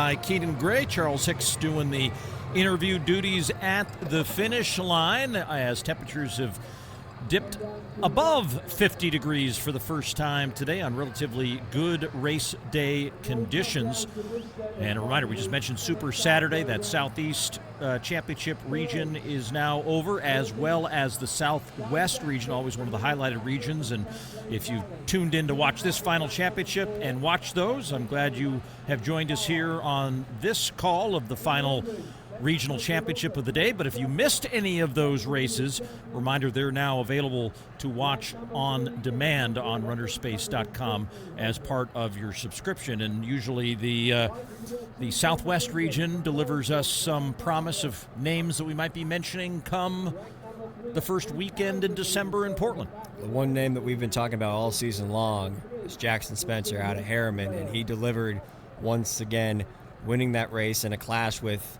by Keenan Gray. Charles Hicks doing the interview duties at the finish line as temperatures have dipped above 50 degrees for the first time today on relatively good race day conditions. And a reminder, we just mentioned Super Saturday. That Southeast Championship region is now over, as well as the Southwest region, always one of the highlighted regions. And if you tuned in to watch this final championship and watch those, I'm glad you have joined us here on this call of the final regional championship of the day. But if you missed any of those races, reminder, they're now available to watch on demand on runnerspace.com as part of your subscription. And usually the Southwest region delivers us some promise of names that we might be mentioning come the first weekend in December in Portland. The one name that we've been talking about all season long is Jackson Spencer out of Harriman, and he delivered once again, winning that race in a clash with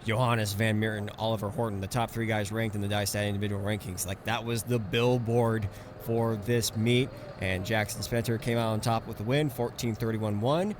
Johannes Van Meerten, Oliver Horton, the top three guys ranked in the Die-Stat individual rankings. Like, that was the billboard for this meet, and Jackson Spencer came out on top with the win, 14:31.1.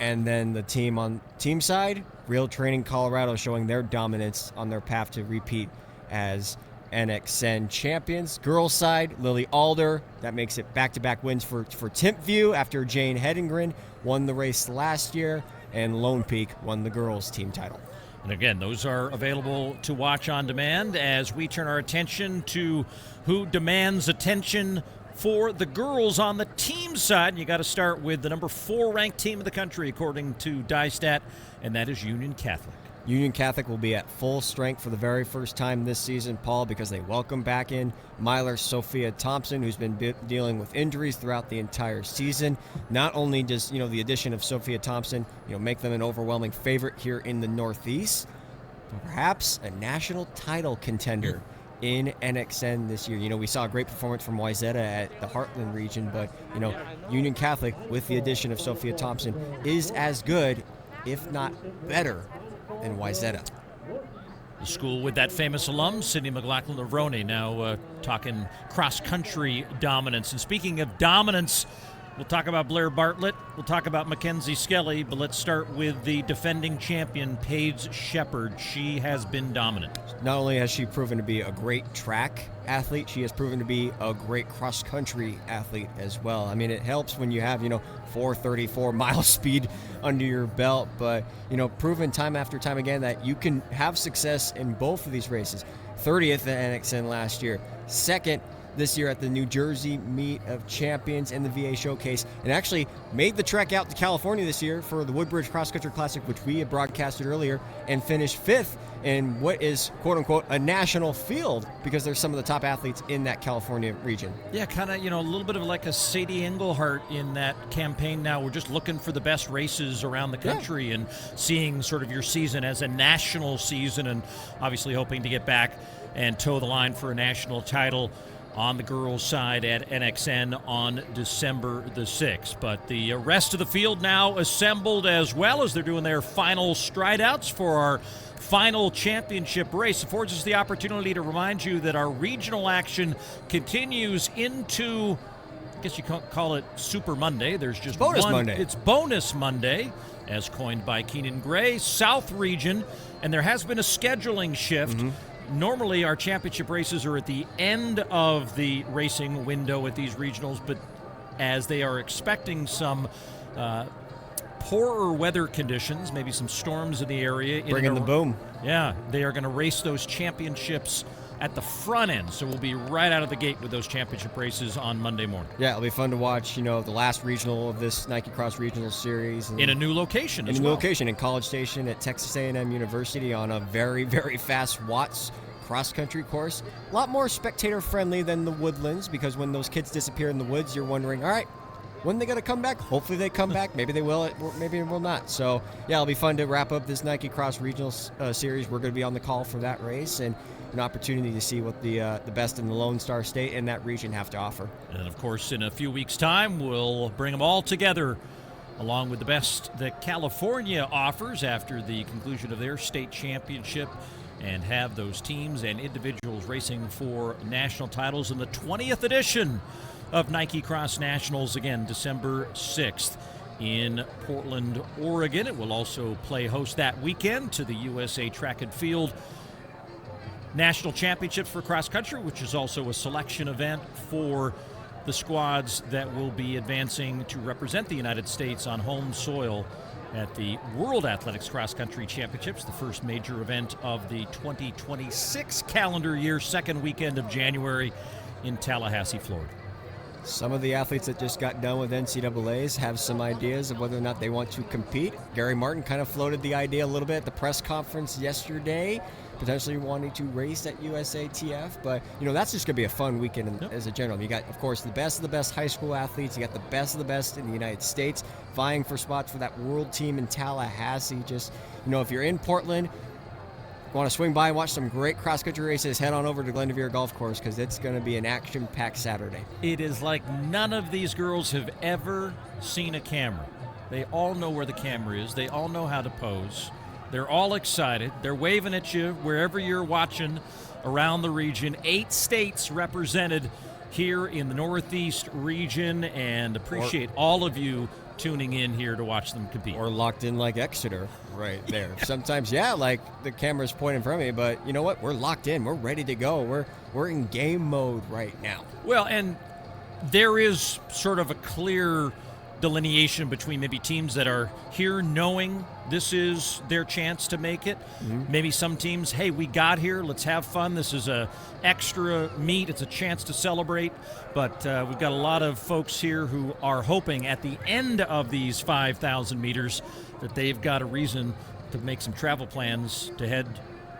And then the team on team side, Real Training Colorado, showing their dominance on their path to repeat as NXN champions. Girls side, Lily Alder, that makes it back-to-back wins for Timpview after Jane Hedengren won the race last year, and Lone Peak won the girls' team title. And again, those are available to watch on demand as we turn our attention to who demands attention for the girls on the team side. You got to start with the number 4 ranked team in the country, according to Die-Stat, and that is Union Catholic. Union Catholic will be at full strength for the very first time this season, Paul, because they welcome back in Myler Sophia Thompson, who's been dealing with injuries throughout the entire season. Not only does the addition of Sophia Thompson make them an overwhelming favorite here in the Northeast, but perhaps a national title contender in NXN this year. We saw a great performance from Wayzata at the Heartland region, but Union Catholic, with the addition of Sophia Thompson, is as good, if not better, than Wayzata. The school with that famous alum, Sidney McLaughlin-Levrone, now talking cross-country dominance. And speaking of dominance, we'll talk about Blair Bartlett, we'll talk about Mackenzie Skelly, but let's start with the defending champion, Paige Shepard. She has been dominant. Not only has she proven to be a great track athlete, she has proven to be a great cross-country athlete as well. I mean, it helps when you have, 434 mile speed under your belt, but, proven time after time again that you can have success in both of these races. 30th at NXN last year, 2nd this year at the New Jersey Meet of Champions and the VA Showcase, and actually made the trek out to California this year for the Woodbridge Cross Country Classic, which we had broadcasted earlier, and finished 5th in what is, quote-unquote, a national field, because there's some of the top athletes in that California region. Yeah, kind of, a little bit of like a Sadie Englehart in that campaign now. We're just looking for the best races around the country and seeing sort of your season as a national season, and obviously hoping to get back and toe the line for a national title on the girls' side at NXN on December the 6th. But the rest of the field now assembled as well as they're doing their final stride outs for our final championship race. Affords us the opportunity to remind you that our regional action continues into, I guess you call it Super Monday. There's just Bonus one. Monday. It's Bonus Monday, as coined by Keenan Gray, South Region, and there has been a scheduling shift. Normally, our championship races are at the end of the racing window at these regionals, but as they are expecting some poorer weather conditions, maybe some storms in the area. Bringing the boom. Yeah, they are going to race those championships at the front end, so we'll be right out of the gate with those championship races on Monday morning. Yeah, it'll be fun to watch, the last regional of this Nike Cross Regional Series. In a new location as well. In a new location, in College Station at Texas A&M University on a very, very fast Watts cross-country course. A lot more spectator-friendly than the Woodlands, because when those kids disappear in the woods, you're wondering, all right, when are they going to come back? Hopefully they come back. Maybe they will, maybe they will not. So, yeah, it'll be fun to wrap up this Nike Cross Regional Series. We're going to be on the call for that race, and an opportunity to see what the best in the Lone Star State and that region have to offer. And, of course, in a few weeks' time, we'll bring them all together along with the best that California offers after the conclusion of their state championship, and have those teams and individuals racing for national titles in the 20th edition of Nike Cross Nationals, again, December 6th in Portland, Oregon. It will also play host that weekend to the USA Track and Field National Championships for cross country, which is also a selection event for the squads that will be advancing to represent the United States on home soil at the World Athletics Cross Country Championships, the first major event of the 2026 calendar year, second weekend of January in Tallahassee, Florida. Some of the athletes that just got done with NCAAs have some ideas of whether or not they want to compete. Gary Martin kind of floated the idea a little bit at the press conference yesterday, potentially wanting to race at USATF. But, that's just going to be a fun weekend as a general. You got, of course, the best of the best high school athletes. You got the best of the best in the United States vying for spots for that world team in Tallahassee. Just, if you're in Portland, want to swing by and watch some great cross-country races, head on over to Glendoveer Golf Course because it's going to be an action-packed Saturday. It is like none of these girls have ever seen a camera. They all know where the camera is. They all know how to pose. They're all excited. They're waving at you wherever you're watching around the region. 8 states represented here in the Northeast region, and appreciate all of you tuning in here to watch them compete. Or locked in like Exeter right there. Sometimes, like the camera's pointing from me, but you know what? We're locked in. We're ready to go. We're in game mode right now. Well, and there is sort of a clear delineation between maybe teams that are here knowing this is their chance to make it. Mm-hmm. Maybe some teams, hey, we got here, let's have fun. This is a extra meet. It's a chance to celebrate. But we've got a lot of folks here who are hoping at the end of these 5,000 meters that they've got a reason to make some travel plans to head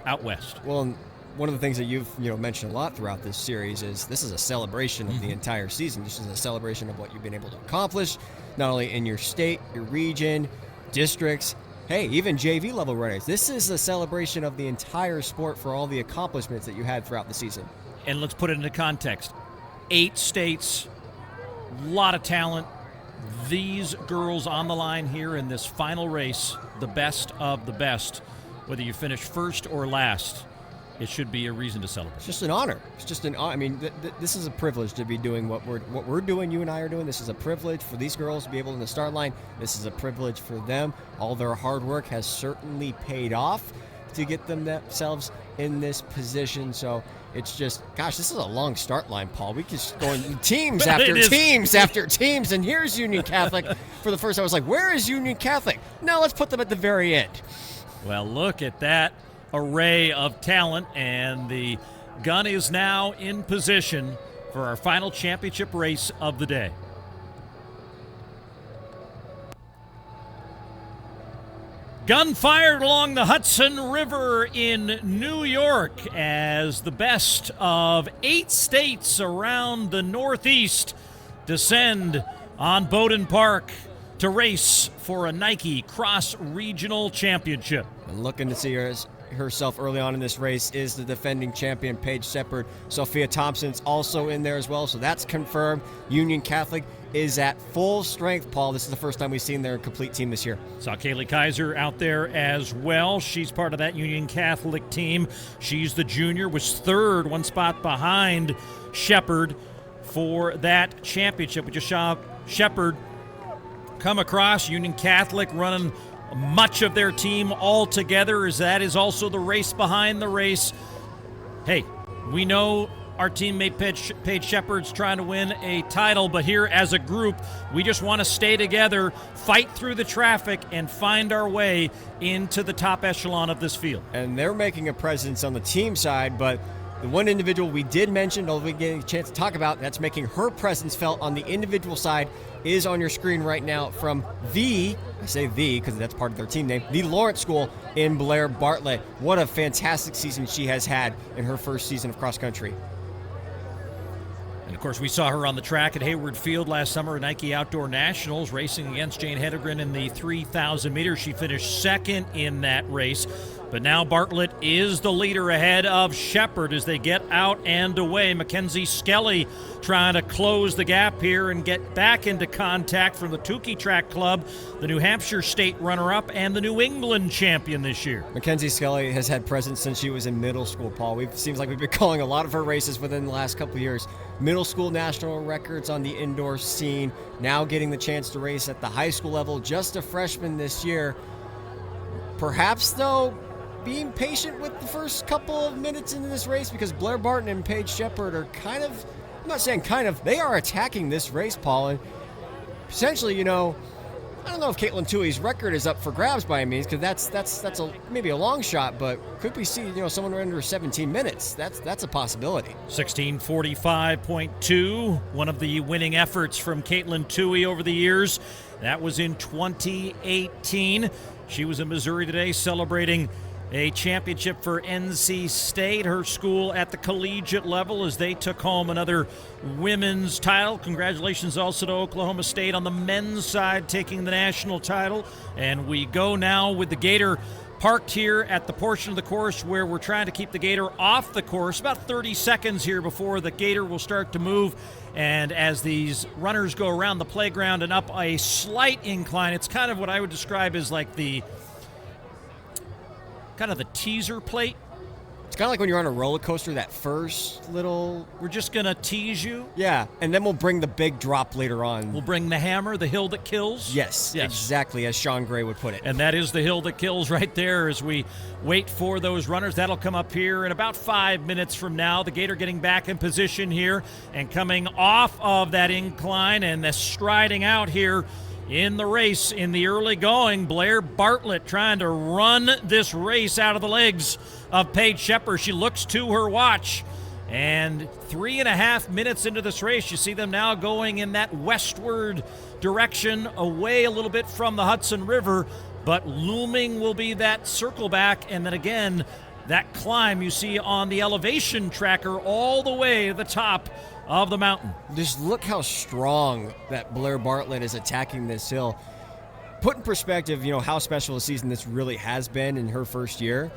out west. Well, one of the things that you've mentioned a lot throughout this series is this is a celebration of the entire season. This is a celebration of what you've been able to accomplish, not only in your state, your region, districts, hey, even JV level runners. This is a celebration of the entire sport for all the accomplishments that you had throughout the season. And let's put it into context. 8 states, a lot of talent. These girls on the line here in this final race, the best of the best, whether you finish first or last. It should be a reason to celebrate. It's just an honor. It's just an honor. I mean, this is a privilege to be doing what we're doing, you and I are doing. This is a privilege for these girls to be able in the start line. This is a privilege for them. All their hard work has certainly paid off to get themselves in this position. So it's just, gosh, this is a long start line, Paul. We just going teams after teams after teams. And here's Union Catholic. For the first time, I was like, where is Union Catholic? No, let's put them at the very end. Well, look at that array of talent, and the gun is now in position for our final championship race of the day. Gun fired along the Hudson River in New York as the best of 8 states around the Northeast descend on Bowdoin Park to race for a Nike Cross Regional Championship. And looking to see herself early on in this race is the defending champion, Paige Shepard. Sophia Thompson's also in there as well, so that's confirmed. Union Catholic is at full strength, Paul. This is the first time we've seen their complete team this year. Saw Kaylee Kaiser out there as well. She's part of that Union Catholic team. She's the junior, was third, 1 spot behind Shepard for that championship. We just saw Shepard come across. Union Catholic running much of their team all together, as that is also the race behind the race. Hey, we know our teammate Paige Shepard's trying to win a title, but here as a group, we just want to stay together, fight through the traffic, and find our way into the top echelon of this field. And they're making a presence on the team side, but the one individual we did mention, although we get a chance to talk about, that's making her presence felt on the individual side, is on your screen right now from I say the because that's part of their team name, the Lawrence School in Blair Bartlett. What a fantastic season she has had in her first season of cross country. And of course, we saw her on the track at Hayward Field last summer at Nike Outdoor Nationals, racing against Jane Hedegren in the 3,000 meters. She finished second in that race. But now Bartlett is the leader ahead of Shepherd as they get out and away. Mackenzie Skelly trying to close the gap here and get back into contact from the Tukey Track Club, the New Hampshire state runner-up and the New England champion this year. Mackenzie Skelly has had presence since she was in middle school, Paul. Seems like we've been calling a lot of her races within the last couple of years. Middle school national records on the indoor scene, now getting the chance to race at the high school level, just a freshman this year. Perhaps, though, being patient with the first couple of minutes into this race because Blair Barton and Paige Shepard are kind of, I'm not saying kind of, they are attacking this race, Paul. And essentially, I don't know if Caitlin Tuohy's record is up for grabs by any means because that's maybe a long shot, but could we see, someone under 17 minutes? That's a possibility. 16:45.2, one of the winning efforts from Caitlin Tuohy over the years. That was in 2018. She was in Missouri today celebrating a championship for NC State, her school at the collegiate level, as they took home another women's title. Congratulations also to Oklahoma State on the men's side taking the national title. And we go now with the Gator parked here at the portion of the course where we're trying to keep the Gator off the course. About 30 seconds here before the Gator will start to move. And as these runners go around the playground and up a slight incline, it's kind of what I would describe as like the teaser plate. It's kind of like when you're on a roller coaster, that first little... We're just going to tease you. Yeah, and then we'll bring the big drop later on. We'll bring the hammer, the hill that kills. Yes, exactly as Sean Gray would put it. And that is the hill that kills right there as we wait for those runners. That'll come up here in about 5 minutes from now. The Gator getting back in position here and coming off of that incline and striding out here in the race in the early going. Blair Bartlett trying to run this race out of the legs of Paige Shepard. She looks to her watch, and 3.5 minutes into this race, you see them now going in that westward direction, away a little bit from the Hudson River, but looming will be that circle back, and then again, that climb you see on the elevation tracker all the way to the top of the mountain. Just look how strong that Blair Bartlett is attacking this hill. Put in perspective, how special a season this really has been in her first year.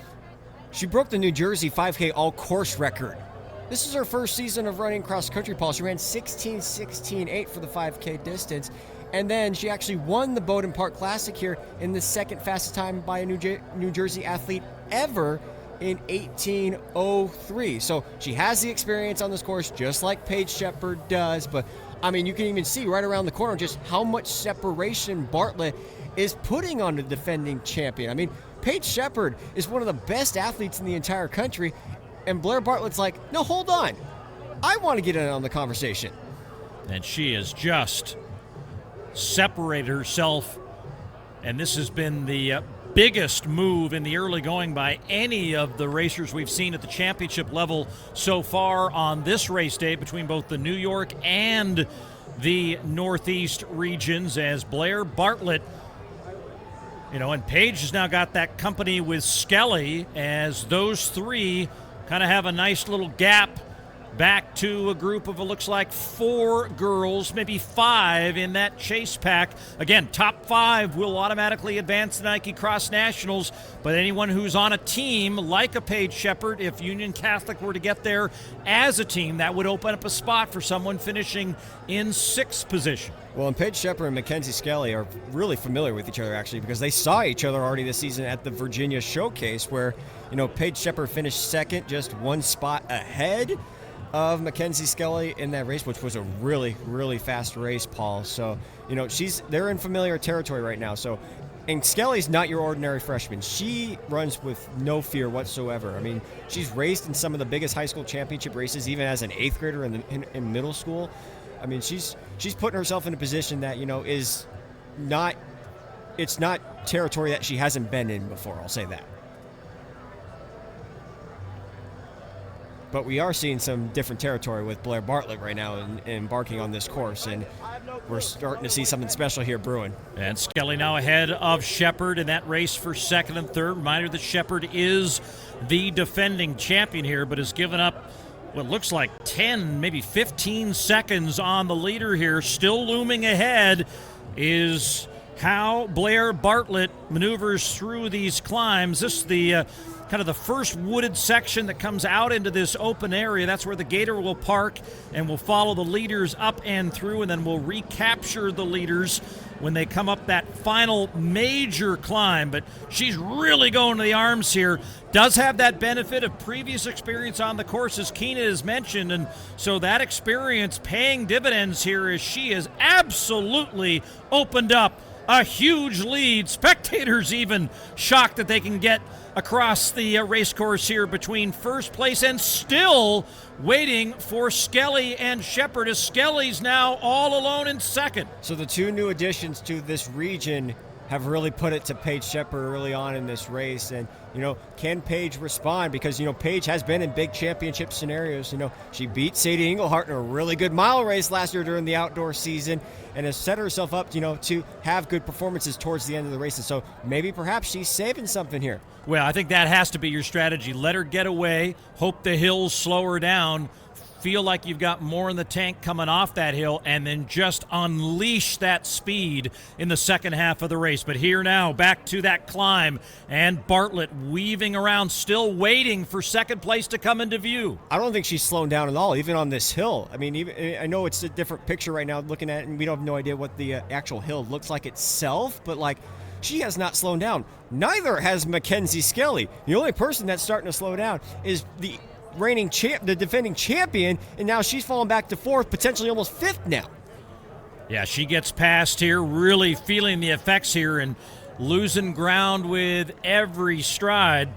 She broke the New Jersey 5K all-course record. This is her first season of running cross-country, Paul. She ran 16:16.8 for the 5K distance, and then she actually won the Bowdoin Park Classic here in the second fastest time by a New Jersey athlete ever in 18:03. So she has the experience on this course just like Paige Shepard does, but you can even see right around the corner just how much separation Bartlett is putting on the defending champion. Paige Shepard is one of the best athletes in the entire country, and Blair Bartlett's like, no, hold on. I want to get in on the conversation. And she has just separated herself, and this has been the biggest move in the early going by any of the racers we've seen at the championship level so far on this race day between both the New York and the Northeast regions, as Blair Bartlett, and Paige has now got that company with Skelly, as those three kind of have a nice little gap back to a group of, it looks like 4 girls, maybe 5 in that chase pack. Again, top 5 will automatically advance the Nike Cross Nationals, but anyone who's on a team like a Paige Shepard, if Union Catholic were to get there as a team, that would open up a spot for someone finishing in 6th position. Well, and Paige Shepard and Mackenzie Skelly are really familiar with each other, actually, because they saw each other already this season at the Virginia Showcase, where, Paige Shepard finished second, just 1 spot ahead of Mackenzie Skelly in that race, which was a really, really fast race, Paul. So, they're in familiar territory right now. So, and Skelly's not your ordinary freshman. She runs with no fear whatsoever. She's raced in some of the biggest high school championship races, even as an 8th grader in middle school. She's putting herself in a position that, is not, it's not territory that she hasn't been in before, I'll say that. But we are seeing some different territory with Blair Bartlett right now and embarking on this course, and we're starting to see something special here brewing. And Skelly now ahead of Shepard in that race for 2nd and 3rd. Reminder that Shepard is the defending champion here, but has given up what looks like 10, maybe 15 seconds on the leader here. Still looming ahead is how Blair Bartlett maneuvers through these climbs. This is the kind of the first wooded section that comes out into this open area. That's where the gator will park, and we'll follow the leaders up and through, and then we'll recapture the leaders when they come up that final major climb. But she's really going to the arms here. Does have that benefit of previous experience on the course, as Keena has mentioned, and so that experience paying dividends here as she has absolutely opened up a huge lead. Spectators even shocked that they can get across the race course here between first place and still waiting for Skelly and Shepard, as Skelly's now all alone in second. So the two new additions to this region have really put it to Paige Shepard early on in this race. And, can Paige respond? Because, Paige has been in big championship scenarios. She beat Sadie Englehart in a really good mile race last year during the outdoor season and has set herself up, to have good performances towards the end of the races. So maybe perhaps she's saving something here. Well, I think that has to be your strategy. Let her get away, hope the hills slow her down, feel like you've got more in the tank coming off that hill, and then just unleash that speed in the second half of the race. But here now, back to that climb, and Bartlett weaving around, still waiting for second place to come into view. I don't think she's slowing down at all, even on this hill. I mean, I know it's a different picture right now looking at it, and we don't have no idea what the actual hill looks like itself, but she has not slowed down. Neither has Mackenzie Skelly. The only person that's starting to slow down is the defending champion, and now she's fallen back to fourth, potentially almost fifth now. Yeah, she gets past here, really feeling the effects here and losing ground with every stride.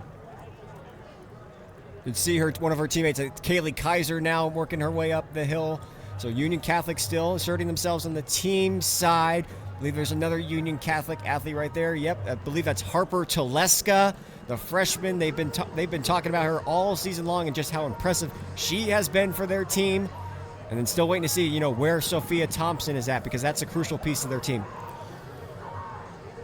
You can see one of her teammates, Kaylee Kaiser, now working her way up the hill. So Union Catholic still asserting themselves on the team side. I believe there's another Union Catholic athlete right there. Yep, I believe that's Harper Teleska, the freshman. They've been talking about her all season long and just how impressive she has been for their team. And then still waiting to see, where Sophia Thompson is at, because that's a crucial piece of their team.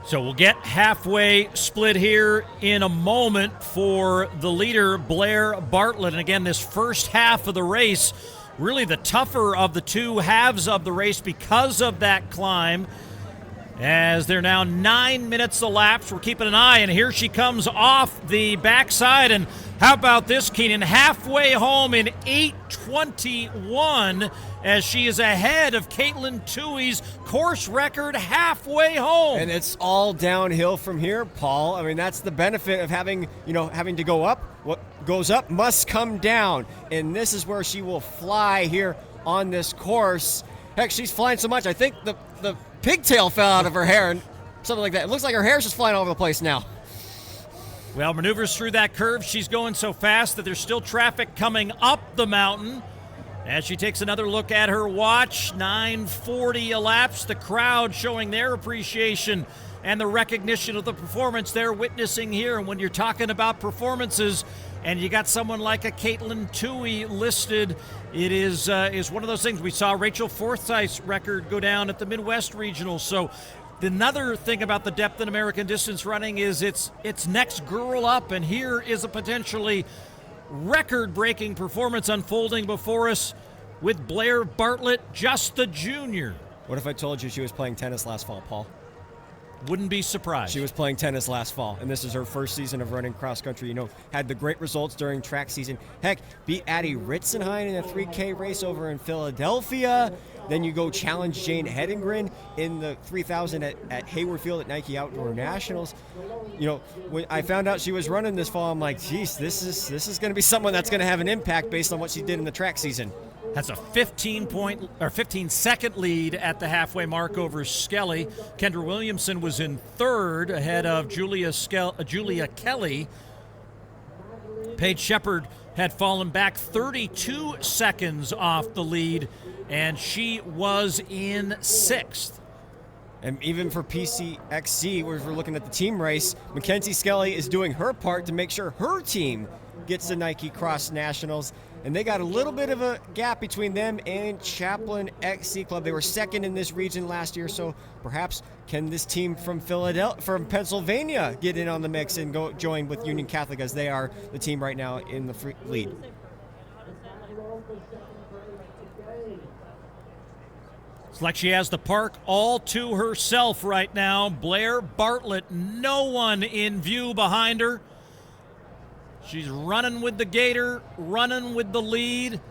So we'll get halfway split here in a moment for the leader, Blair Bartlett. And again, this first half of the race, really the tougher of the two halves of the race because of that climb. As they're now 9 minutes elapsed, we're keeping an eye, and here she comes off the backside. And how about this, Keenan? Halfway home in 8:21, as she is ahead of Caitlin Tuohy's course record halfway home. And it's all downhill from here, Paul. I mean, that's the benefit of having to go up. What goes up must come down, and this is where she will fly here on this course. Heck, she's flying so much, I think the pigtail fell out of her hair and something like that. It looks like her hair's just flying all over the place now. Well, maneuvers through that curve. She's going so fast that there's still traffic coming up the mountain. As she takes another look at her watch, 9:40 elapsed. The crowd showing their appreciation and the recognition of the performance they're witnessing here. And when you're talking about performances and you got someone like a Caitlin Tuohy listed, it is one of those things. We saw Rachel Forsyth's record go down at the Midwest Regional. So another thing about the depth in American distance running is it's next girl up, and here is a potentially record-breaking performance unfolding before us with Blair Bartlett, just the junior. What if I told you she was playing tennis last fall, Paul? Wouldn't be surprised. She was playing tennis last fall, and this is her first season of running cross country. Had the great results during track season. Heck, beat Addie Ritzenhein in a 3K race over in Philadelphia. Then you go challenge Jane Hedengren in the 3,000 at Hayward Field at Nike Outdoor Nationals. When I found out she was running this fall, I'm like, geez, this is going to be someone that's going to have an impact based on what she did in the track season. Has a 15-second lead at the halfway mark over Skelly. Kendra Williamson was in third, ahead of Julia Kelly. Paige Shepard had fallen back 32 seconds off the lead, and she was in sixth. And even for PCXC, where we're looking at the team race, Mackenzie Skelly is doing her part to make sure her team gets the Nike Cross Nationals. And they got a little bit of a gap between them and Chaplin XC Club. They were second in this region last year, so perhaps can this team from Pennsylvania get in on the mix and go join with Union Catholic, as they are the team right now in the lead. It's like she has the park all to herself right now. Blair Bartlett, no one in view behind her. She's running with the gator, running with the lead.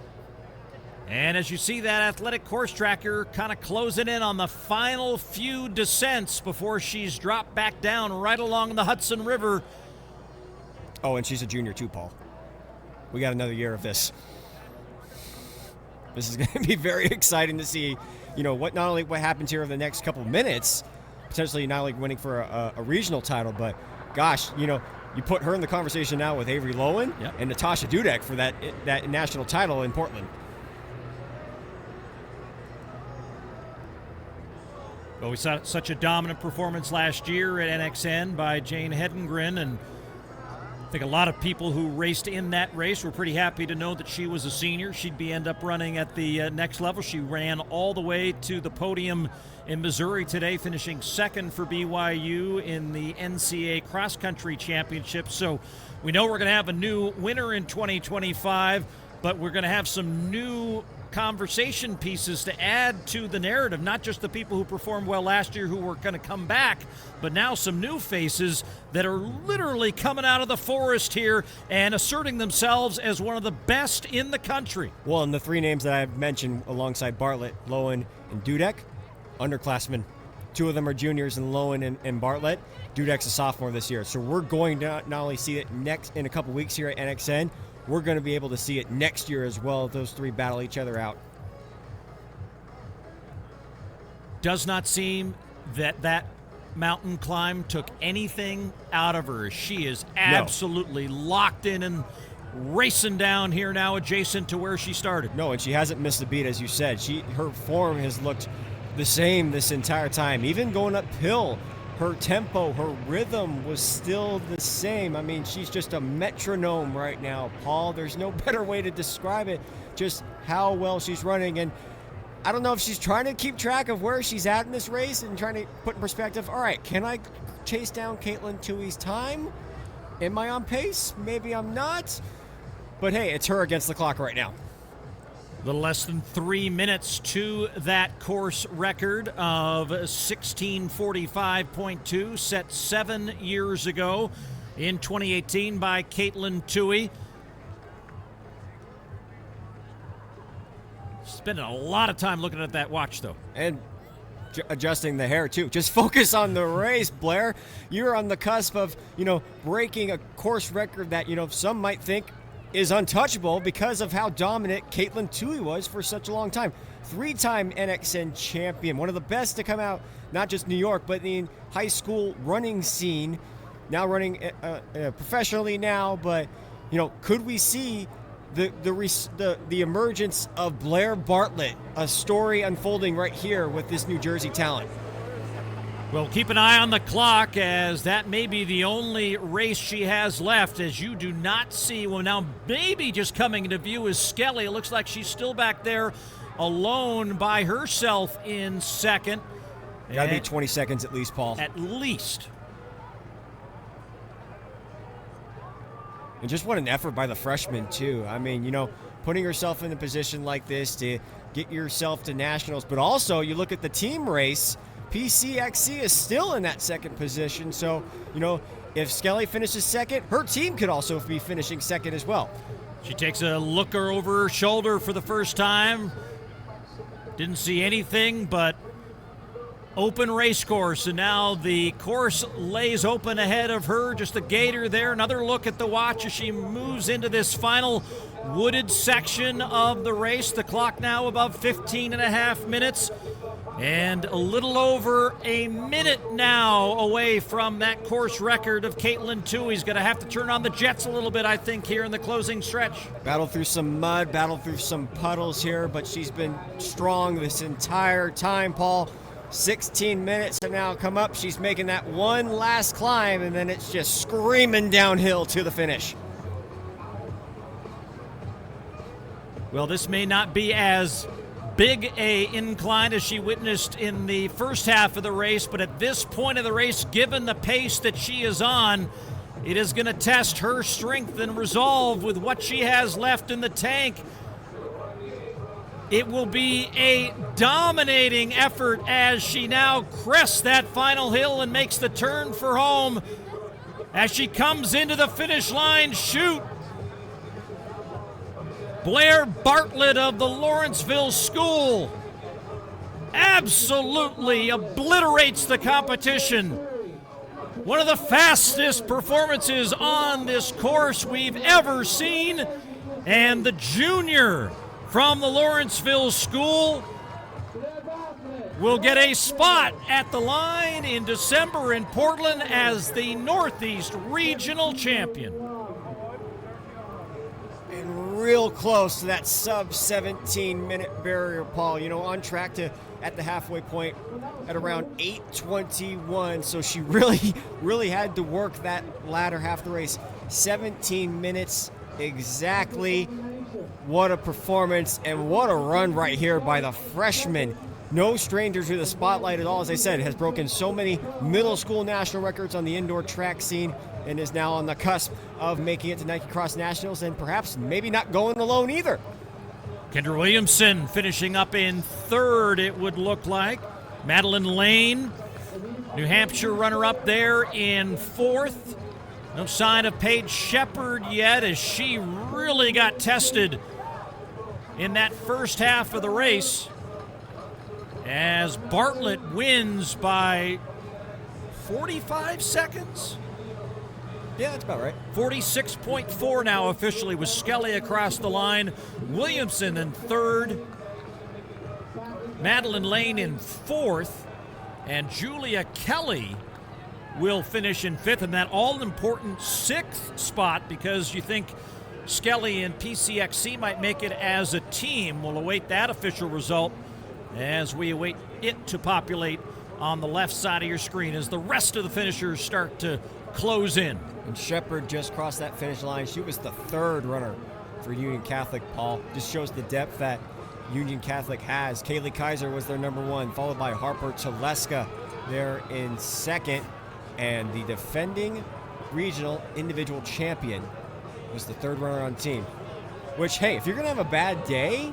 And as you see that athletic course tracker kind of closing in on the final few descents before she's dropped back down right along the Hudson River. Oh, and she's a junior too, Paul. We got another year of this. This is going to be very exciting to see, what not only what happens here over the next couple of minutes, potentially not only winning for a regional title, but gosh, you put her in the conversation now with Avery Lowen and Natasha Dudek for that national title in Portland. Well, we saw such a dominant performance last year at NXN by Jane Hedengren, and I think a lot of people who raced in that race were pretty happy to know that she was a senior. She'd end up running at the next level. She ran all the way to the podium in Missouri today, finishing second for BYU in the NCAA Cross Country Championship. So we know we're going to have a new winner in 2025, but we're going to have some new conversation pieces to add to the narrative, not just the people who performed well last year who were going to come back, but now some new faces that are literally coming out of the forest here and asserting themselves as one of the best in the country. Well, and the three names that I've mentioned alongside Bartlett, Lowen, and Dudek, underclassmen. Two of them are juniors in Lowen and Bartlett. Dudek's a sophomore this year. So we're going to not only see it next in a couple weeks here at NXN, we're going to be able to see it next year as well. Those three battle each other out. Does not seem that mountain climb took anything out of her. She is absolutely locked in and racing down here now adjacent to where she started. No, and she hasn't missed a beat, as you said. Her form has looked the same this entire time. Even going uphill, her tempo, her rhythm was still the same. I mean, she's just a metronome right now, Paul. There's no better way to describe it, just how well she's running. And I don't know if she's trying to keep track of where she's at in this race and trying to put in perspective, all right, can I chase down Caitlin Tuohy's time? Am I on pace? Maybe I'm not. But hey, it's her against the clock right now. A little less than 3 minutes to that course record of 16:45.2, set 7 years ago in 2018 by Caitlin Tuohy. Spending a lot of time looking at that watch, though. And adjusting the hair, too. Just focus on the race, Blair. You're on the cusp of, breaking a course record that, some might think is untouchable because of how dominant Caitlin Tuohy was for such a long time. 3-time NXN champion, one of the best to come out, not just New York, but the high school running scene. Now running professionally now, but could we see the emergence of Blair Bartlett, a story unfolding right here with this New Jersey talent? Well, keep an eye on the clock, as that may be the only race she has left, as you do not see. Well, now maybe just coming into view is Skelly. It looks like she's still back there alone by herself in second. Got to be 20 seconds at least, Paul. At least. And just what an effort by the freshman, too. I mean, putting herself in a position like this to get yourself to nationals, but also you look at the team race, PCXC is still in that second position. So, if Skelly finishes second, her team could also be finishing second as well. She takes a looker over her shoulder for the first time. Didn't see anything but open race course, and now the course lays open ahead of her. Just a gator there. Another look at the watch as she moves into this final wooded section of the race. The clock now above 15 and a half minutes. And a little over a minute now away from that course record of Caitlin Tuohy's. Going to have to turn on the jets a little bit, I think, here in the closing stretch. Battled through some mud, battled through some puddles here, but she's been strong this entire time, Paul. 16 minutes have now come up. She's making that one last climb, and then it's just screaming downhill to the finish. Well, this may not be as big a incline as she witnessed in the first half of the race, but at this point of the race, given the pace that she is on, it is going to test her strength and resolve with what she has left in the tank. It will be a dominating effort as she now crests that final hill and makes the turn for home. As she comes into the finish line chute, Blair Bartlett of the Lawrenceville School absolutely obliterates the competition. One of the fastest performances on this course we've ever seen. And the junior from the Lawrenceville School will get a spot at the line in December in Portland as the Northeast Regional Champion. And real close to that sub-17-minute barrier, Paul. You know, on track to at the halfway point at around 8:21. So she really had to work that latter half of the race. 17 minutes exactly. What a performance and what a run right here by the freshman. No stranger to the spotlight at all. As I said, has broken so many middle school national records on the indoor track scene and is now on the cusp of making it to Nike Cross Nationals and perhaps maybe not going alone either. Kendra Williamson finishing up in third, it would look like. Madeline Lane, New Hampshire runner-up there in fourth. No sign of Paige Shepard yet as she really got tested in that first half of the race. As Bartlett wins by 45 seconds. Yeah, that's about right. 46.4 now officially with Skelly across the line. Williamson in third. Madeline Lane in fourth. And Julia Kelly will finish in fifth in that all-important sixth spot because you think Skelly and PCXC might make it as a team. We'll await that official result as we await it to populate on the left side of your screen as the rest of the finishers start to close in. And Shepard just crossed that finish line. She was the third runner for Union Catholic, Paul. Just shows the depth that Union Catholic has. Kaylee Kaiser was their number one, followed by Harper Teleska there in second. And the defending regional individual champion was the third runner on the team. Which, hey, if you're going to have a bad day,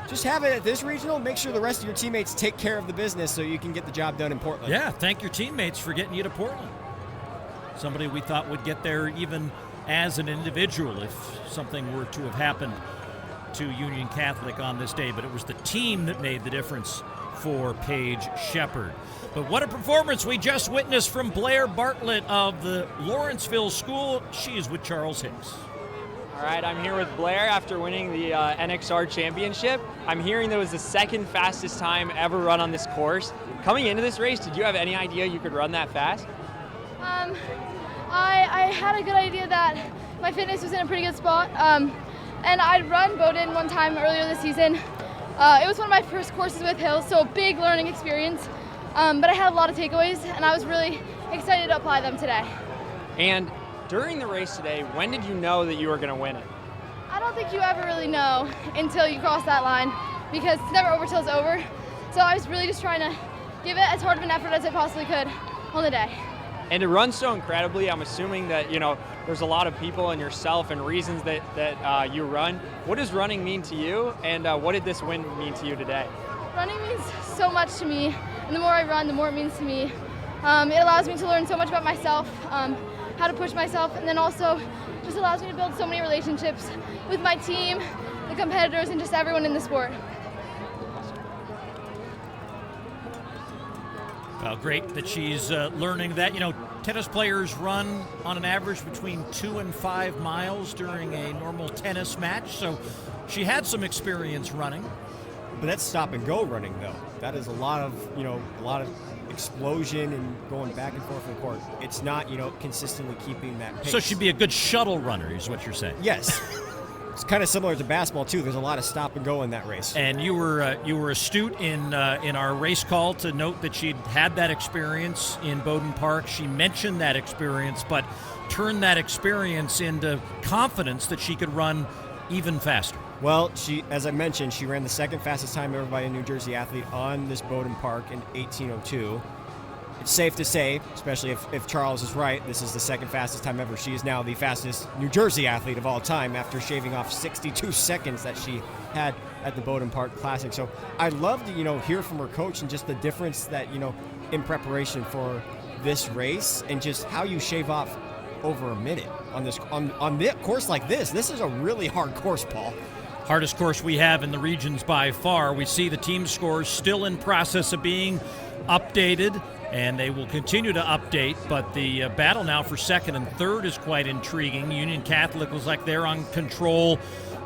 just have it at this regional. Make sure the rest of your teammates take care of the business so you can get the job done in Portland. Yeah, thank your teammates for getting you to Portland. Somebody we thought would get there even as an individual if something were to have happened to Union Catholic on this day. But it was the team that made the difference for Paige Shepard. But what a performance we just witnessed from Blair Bartlett of the Lawrenceville School. She is with Charles Hicks. All right, I'm here with Blair after winning the NXR championship. I'm hearing that it was the second fastest time ever run on this course. Coming into this race, did you have any idea you could run that fast? I had a good idea that my fitness was in a pretty good spot. And I'd run Bowdoin one time earlier this season. It was one of my first courses with hills, so big learning experience. But I had a lot of takeaways, and I was really excited to apply them today. And during the race today, when did you know that you were going to win it? I don't think you ever really know until you cross that line, because it's never over till it's over. So I was really just trying to give it as hard of an effort as I possibly could on the day. And to run so incredibly, I'm assuming that, you know, there's a lot of people and yourself and reasons that you run. What does running mean to you, and what did this win mean to you today? Running means so much to me, and the more I run, the more it means to me. It allows me to learn so much about myself, how to push myself, and then also just allows me to build so many relationships with my team, the competitors, and just everyone in the sport. Well, great that she's learning that. You know, tennis players run on an average between 2 and 5 miles during a normal tennis match, so she had some experience running. But that's stop and go running, though. That is a lot of explosion and going back and forth on the court. It's not, consistently keeping that pace. So she'd be a good shuttle runner, is what you're saying. Yes. It's kind of similar to basketball too. There's a lot of stop and go in that race. And you were astute in our race call to note that she'd had that experience in Bowdoin Park. She mentioned that experience, but turned that experience into confidence that she could run even faster. Well, as I mentioned, she ran the second fastest time ever by a New Jersey athlete on this Bowdoin Park in 18:02. It's safe to say, especially if Charles is right, this is the second fastest time ever. She is now the fastest New Jersey athlete of all time after shaving off 62 seconds that she had at the Bowdoin Park Classic. So I'd love to, hear from her coach and just the difference that, in preparation for this race and just how you shave off over a minute on this on the course like this. This is a really hard course, Paul. Hardest course we have in the regions by far. We see the team scores still in process of being updated, and they will continue to update, but the battle now for second and third is quite intriguing. Union Catholic looks like they're on control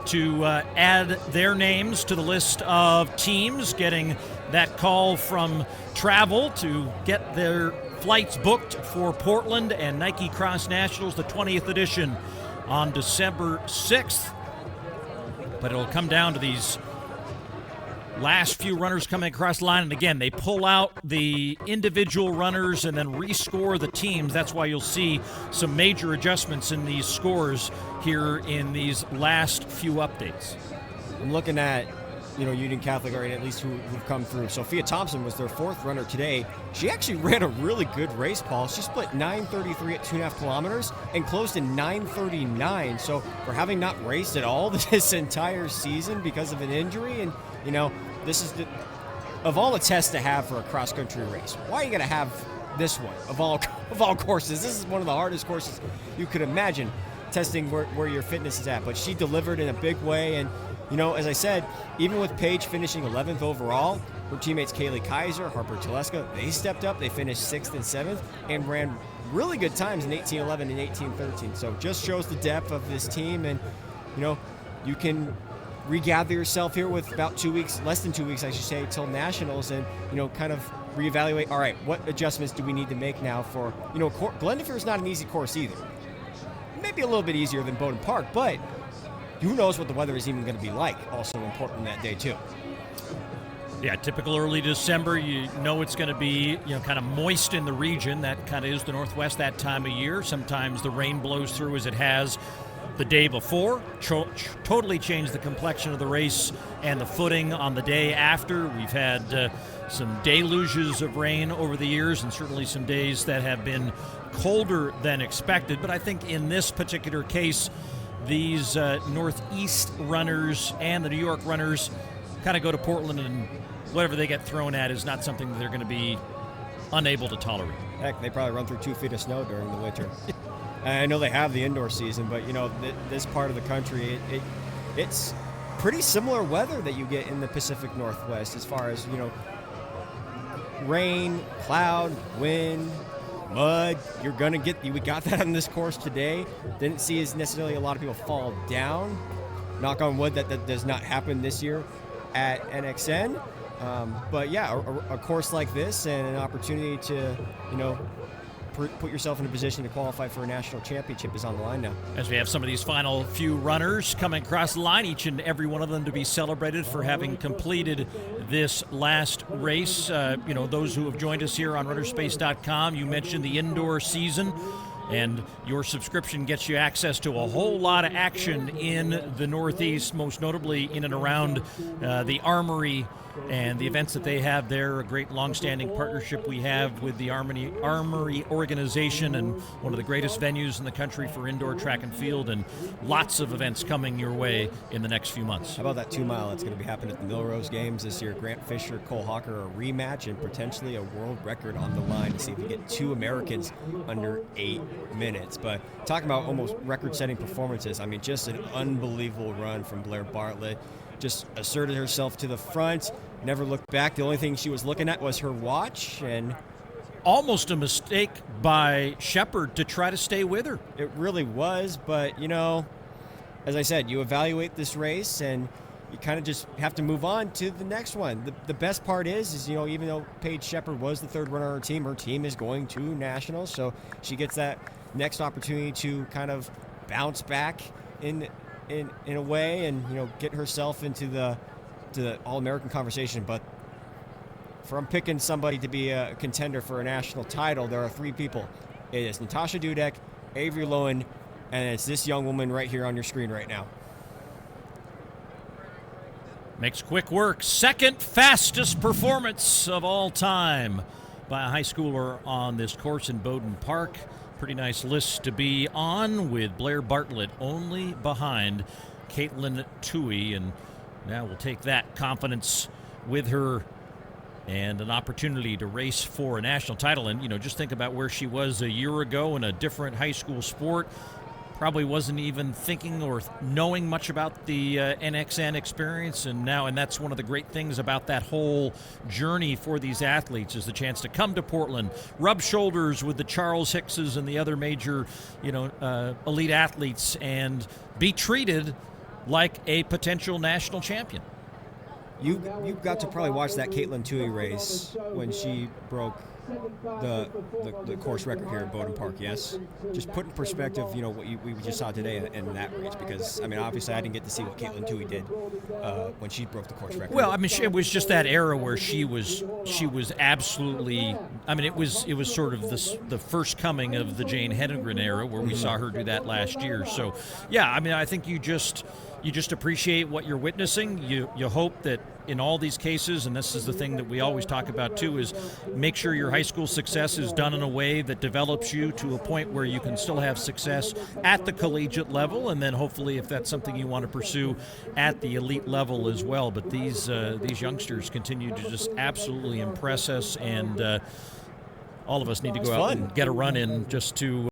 to add their names to the list of teams, getting that call from travel to get their flights booked for Portland and Nike Cross Nationals, the 20th edition, on December 6th. But it'll come down to these last few runners coming across the line, and again, they pull out the individual runners and then rescore the teams. That's why you'll see some major adjustments in these scores here in these last few updates. I'm looking at, Union Catholic, or at least who've come through. Sophia Thompson was their fourth runner today. She actually ran a really good race, Paul. She split 9:33 at 2.5 kilometers and closed in 9:39. So for having not raced at all this entire season because of an injury, and this is of all the tests to have for a cross-country race, why are you going to have this one of all courses? This is one of the hardest courses you could imagine testing where your fitness is at. But she delivered in a big way, and as I said, even with Paige finishing 11th overall, her teammates Kaylee Kaiser, Harper Teleska, they stepped up. They finished 6th and 7th and ran really good times in 18:11 and 18:13. So just shows the depth of this team, and you can regather yourself here with about 2 weeks, less than 2 weeks, I should say, till nationals, and kind of reevaluate. All right, what adjustments do we need to make now for Glendifer is not an easy course either. Maybe a little bit easier than Bowdoin Park, but who knows what the weather is even going to be like. Also important that day too. Yeah, typical early December. It's going to be kind of moist in the region. That kind of is the Northwest that time of year. Sometimes the rain blows through as it has the day before. Totally changed the complexion of the race and the footing on the day after. We've had some deluges of rain over the years, and certainly some days that have been colder than expected. But I think in this particular case, these Northeast runners and the New York runners kind of go to Portland, and whatever they get thrown at is not something that they're going to be unable to tolerate. Heck, they probably run through 2 feet of snow during the winter. I know they have the indoor season, but this part of the country, it's pretty similar weather that you get in the Pacific Northwest as far as rain, cloud, wind, mud. You're gonna get. We got that on this course today. Didn't see as necessarily a lot of people fall down. Knock on wood that does not happen this year at NXN. But yeah, a course like this and an opportunity to put yourself in a position to qualify for a national championship is on the line now. As we have some of these final few runners coming across the line, each and every one of them to be celebrated for having completed this last race. Those who have joined us here on runnerspace.com, you mentioned the indoor season, and your subscription gets you access to a whole lot of action in the Northeast, most notably in and around the Armory and the events that they have there. A great long-standing partnership we have with the Armory organization, and one of the greatest venues in the country for indoor track and field, and lots of events coming your way in the next few months. How about that 2 mile that's going to be happening at the Millrose Games this year? Grant Fisher, Cole Hawker, a rematch, and potentially a world record on the line to see if we get 2 Americans under 8 minutes. But talking about almost record-setting performances, I mean, just an unbelievable run from Blair Bartlett. Just asserted herself to the front, never looked back. The only thing she was looking at was her watch, and almost a mistake by Shepard to try to stay with her. It really was, but as I said, you evaluate this race and you kind of just have to move on to the next one. The best part is even though Paige Shepard was the third runner on her team is going to nationals, so she gets that next opportunity to kind of bounce back in a way and get herself into the All-American conversation. But from picking somebody to be a contender for a national title, there are 3 people. It is Natasha Dudek, Avery Lowen, and it's this young woman right here on your screen right now. Makes quick work. Second fastest performance of all time by a high schooler on this course in Bowdoin Park. Pretty nice list to be on, with Blair Bartlett only behind Caitlin Toohey. And Now we'll take that confidence with her and an opportunity to race for a national title. And, just think about where she was a year ago in a different high school sport. Probably wasn't even thinking or knowing much about the NXN experience, and that's one of the great things about that whole journey for these athletes is the chance to come to Portland, rub shoulders with the Charles Hickses and the other major, elite athletes, and be treated like a potential national champion. You got to probably watch that Caitlin Tui race when she broke the course record here at Bowdoin Park, yes? Just put in perspective, what we just saw today in that race, because, obviously I didn't get to see what Caitlin Tui did when she broke the course record. Well, it was just that era where she was absolutely, it was sort of the first coming of the Jane Hedengren era where we saw her do that last year. So, yeah, I think you just appreciate what you're witnessing. You hope that in all these cases, and this is the thing that we always talk about too, is make sure your high school success is done in a way that develops you to a point where you can still have success at the collegiate level, and then hopefully if that's something you want to pursue at the elite level as well. But these youngsters continue to just absolutely impress us, and all of us need to go out and get a run in just to